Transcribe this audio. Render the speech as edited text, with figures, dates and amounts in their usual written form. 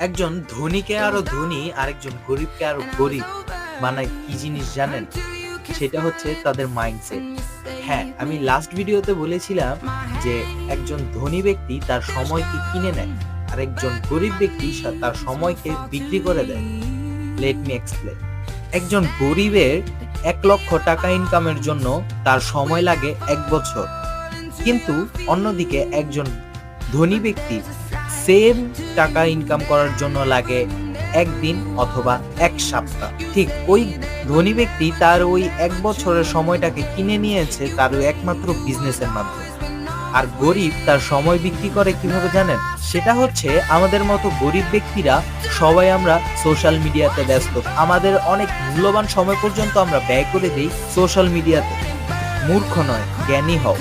একজন ধনীকে আরো ধনী আরেকজন গরিবকে আরো গরিব বানায় কি জিনিস জানেন? সেটা হচ্ছে তাদের মাইন্ডসেট। হ্যাঁ, আমি লাস্ট ভিডিওতে বলেছিলাম যে একজন ধনী ব্যক্তি তার সময়কে কিনে নেয়, আর একজন গরিব ব্যক্তি তার সময়কে বিক্রি করে দেয়। Let me explain. একজন গরিবের 1,00,000 টাকা ইনকামের জন্য তার সময় লাগে 1 বছর, কিন্তু অন্যদিকে একজন ধনী ব্যক্তি সেম টাকা ইনকাম করার জন্য লাগে 1 দিন অথবা 1 সপ্তাহ। ঠিক ওই ধনী ব্যক্তি তার ওই 1 বছরের সময়টাকে কিনে নিয়েছে তার ওই একমাত্র বিজনেসের মাধ্যমে। আর গরিব তার সময় বিক্রি করে কিভাবে জানেন? সেটা হচ্ছে আমাদের মতো গরিব ব্যক্তিরা সবাই আমরা সোশ্যাল মিডিয়াতে ব্যস্ত। আমাদের অনেক মূল্যবান সময় পর্যন্ত আমরা ব্যয় করে দিই সোশ্যাল মিডিয়াতে। মূর্খ নয়, জ্ঞানী হও।